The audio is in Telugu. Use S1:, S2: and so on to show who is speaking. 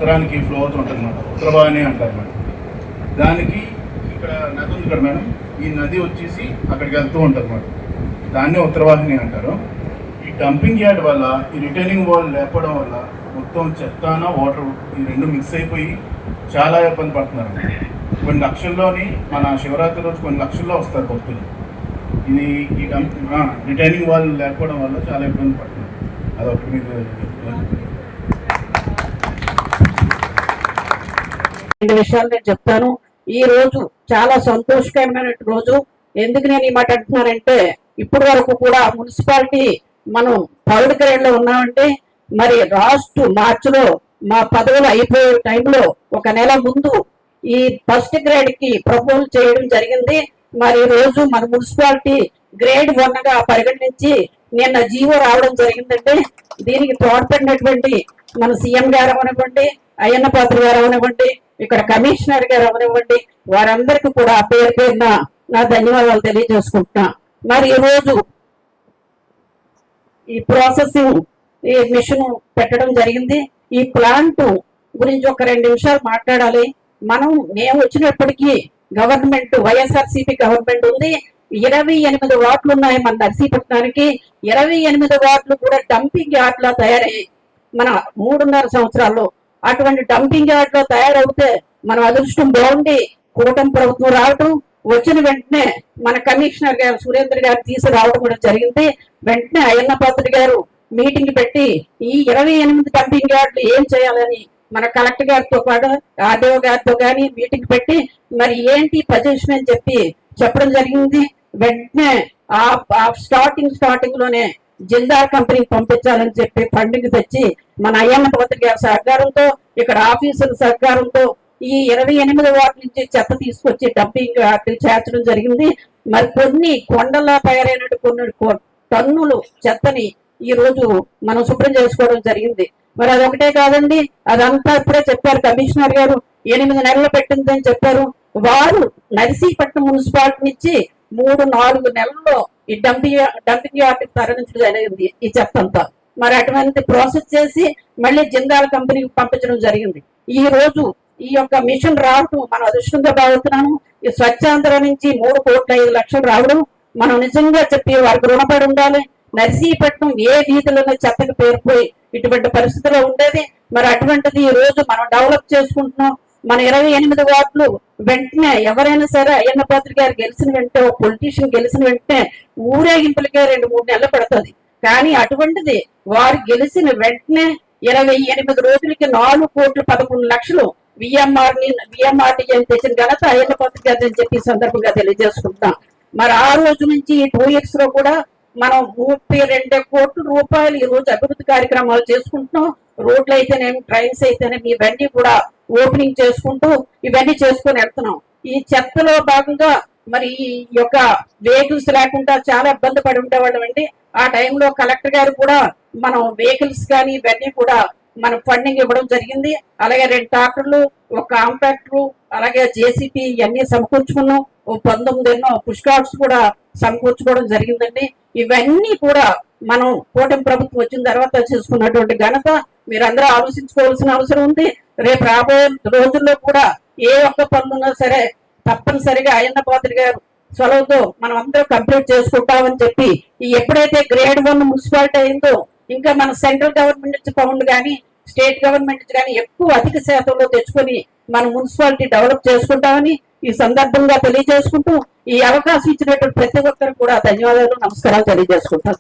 S1: ఉత్తరానికి ఫ్లో అవుతూ ఉంటుంది అన్నమాట. ఉత్తరవాహిని అంటారు మేడం. దానికి ఇక్కడ నది ఉంది ఇక్కడ మేడం, ఈ నది వచ్చేసి అక్కడికి వెళ్తూ ఉంటుంది అన్నమాట. దాన్నే ఉత్తరవాహిని అంటారు. ఈ డంపింగ్ యార్డ్ వల్ల, ఈ రిటైనింగ్ వాల్ లేపడం వల్ల మొత్తం చెత్తాన వాటర్ ఈ రెండు మిక్స్ అయిపోయి చాలా ఇబ్బంది పడుతున్నారు. కొన్ని లక్షల్లోని మన శివరాత్రి రోజు కొన్ని లక్షల్లో వస్తారు భక్తులు. ఇది ఈ రిటైనింగ్ వాల్ లేకపోవడం వల్ల చాలా ఇబ్బంది పడుతున్నారు. అదొకటి మీకు
S2: రెండు విషయాలు నేను చెప్తాను. ఈ రోజు చాలా సంతోషకరమైన రోజు. ఎందుకు నేను ఈ మాట అంటున్నానంటే, ఇప్పటి వరకు కూడా మున్సిపాలిటీ మనం 3rd గ్రేడ్ లో ఉన్నామంటే, మరి లాస్ట్ మార్చిలో మా పదవులు అయిపోయే టైంలో 1 నెల ముందు ఈ 1st గ్రేడ్ కి ప్రపోజల్ చేయడం జరిగింది. మరి ఈ రోజు మన మున్సిపాలిటీ గ్రేడ్ 1 గా పరిగణించి నిన్న జీవో రావడం జరిగిందంటే, దీనికి తోడ్పడినటువంటి మన సీఎం గారు అవనివ్వండి, అయ్యన్న పాత్ర గారు అవనివ్వండి, ఇక్కడ కమిషనర్ గారు అవనివ్వండి, వారందరికీ కూడా పేరు పేరున నా ధన్యవాదాలు తెలియజేసుకుంటున్నా. మరి ఈ రోజు ఈ ప్రాసెసింగ్ ఈ మిషన్ పెట్టడం జరిగింది. ఈ ప్లాంట్ గురించి ఒక 2 నిమిషాలు మాట్లాడాలి. మేము వచ్చినప్పటికీ గవర్నమెంట్ వైఎస్ఆర్సీపీ గవర్నమెంట్ ఉంది. 28 వార్డులు ఉన్నాయి మన నర్సీపట్నానికి. 28 వార్డులు కూడా డంపింగ్ యార్డ్ లా తయారయ్యాయి మన 3.5 సంవత్సరాల్లో. అటువంటి డంపింగ్ యార్డ్ లో తయారవుతే మన అదృష్టం బాగుండి కూటమి ప్రభుత్వం రావటం, వచ్చిన వెంటనే మన కమిషనర్ గారు సురేంద్ర గారు తీసుకురావడం కూడా జరిగింది. వెంటనే అయ్యన్న పాత్ర గారు మీటింగ్ పెట్టి ఈ 28 డంపింగ్ యార్డులు ఏం చేయాలని మన కలెక్టర్ గారితో పాటు ఆర్డీఓ గారితో కానీ మీటింగ్ పెట్టి మరి ఏంటి పొజిషన్ అని చెప్పడం జరిగింది. వెంటనే ఆ స్టార్టింగ్ లోనే జిందాల్ కంపెనీకి పంపించాలని చెప్పి ఫండింగ్ తెచ్చి మన అయ్యన్న పాత్ర గారి సహకారంతో, ఇక్కడ ఆఫీసుల సహకారంతో ఈ 28 వార్డు నుంచి చెత్త తీసుకొచ్చి డంపింగ్ యార్డ్ చేర్చడం జరిగింది. మరి కొన్ని కొండలా తయారైనట్టు కొన్ని టన్నులు చెత్తని ఈ రోజు మనం శుభ్రం చేసుకోవడం జరిగింది. మరి అదొకటే కాదండి, అదంతా ఇప్పుడే చెప్పారు కమిషనర్ గారు, 8 నెలలు పెట్టిందని చెప్పారు. వారు నర్సీపట్నం మున్సిపాలిటీ నుంచి 3-4 నెలల్లో ఈ డంపింగ్ యార్డ్కి తరలించడం జరిగింది ఈ చెత్త అంతా. మరి అటువంటి ప్రాసెస్ చేసి మళ్ళీ జిందాల్ కంపెనీకి పంపించడం జరిగింది. ఈ రోజు ఈ యొక్క మిషన్ రావడం మనం అదృష్టంగా భావిస్తున్నాము. ఈ స్వచ్ఛాంధ్ర నుంచి 3,05,00,000 రావడం మనం నిజంగా చెప్పి వారికి రుణపడి ఉండాలి. నర్సీపట్నం ఏ వీధిలోనే చెత్తకు పేరుపోయి ఇటువంటి పరిస్థితిలో ఉండేది. మరి అటువంటిది ఈ రోజు మనం డెవలప్ చేసుకుంటున్నాం. మన 28 వార్డులు వెంటనే ఎవరైనా సరే అయ్యన్న పాత్ర గారు గెలిచిన వెంటనే, ఒక పొలిటీషియన్ గెలిచిన వెంటనే ఊరేగింపులకే 2-3 నెలలు పడుతుంది. కానీ అటువంటిది వారు గెలిచిన వెంటనే 28 రోజులకి 4,11,00,000 విఎంఆర్డీఎం తెచ్చిన ఘనత అయ్యన్న పాత్ర గారు అని చెప్పి సందర్భంగా తెలియజేసుకుంటాం. మరి ఆ రోజు నుంచి 2 years లో కూడా మనం 32 కోట్ల రూపాయలు ఈ రోజు అభివృద్ధి కార్యక్రమాలు చేసుకుంటున్నాం. రోడ్లు అయితేనేమి, ట్రైన్స్ అయితేనేమి, ఇవన్నీ కూడా ఓపెనింగ్ చేసుకుంటూ ఇవన్నీ చేసుకొని వెళ్తున్నాం. ఈ చెత్తలో భాగంగా మరి ఈ యొక్క వెహికల్స్ లేకుండా చాలా ఇబ్బంది పడి ఉండేవాళ్ళం అండి. ఆ టైంలో కలెక్టర్ గారు కూడా మనం వెహికల్స్ కానీ ఇవన్నీ కూడా మనం ఫండింగ్ ఇవ్వడం జరిగింది. అలాగే 2 ట్రాక్టర్లు, 1 కాంపాక్టర్, అలాగే జేసీపీ ఇవన్నీ సమకూర్చుకున్నాం. 19 పుష్ కార్ట్స్ కూడా సమకూర్చుకోవడం జరిగిందండి. ఇవన్నీ కూడా మనం కూటమి ప్రభుత్వం వచ్చిన తర్వాత చేసుకున్నటువంటి ఘనత మీరందరూ ఆలోచించుకోవాల్సిన అవసరం ఉంది. రేపు రాబోయే రోజుల్లో కూడా ఏ ఒక్క పనులున్నా సరే తప్పనిసరిగా అయ్యన్న పాత్ర గారు చొరవతో మనం అందరూ కంప్లీట్ చేసుకుంటామని చెప్పి, ఈ ఎప్పుడైతే గ్రేడ్ 1 మున్సిపాలిటీ అయిందో ఇంకా మన సెంట్రల్ గవర్నమెంట్ నుంచి ఫండ్ కానీ స్టేట్ గవర్నమెంట్ నుంచి కానీ ఎక్కువ అధిక శాతంలో తెచ్చుకొని మన మున్సిపాలిటీ డెవలప్ చేసుకుంటామని ఈ సందర్భంగా తెలియజేసుకుంటూ, ఈ అవకాశం ఇచ్చినటువంటి ప్రతి ఒక్కరికి కూడా ధన్యవాదాలు, నమస్కారాలు తెలియజేసుకుంటాను.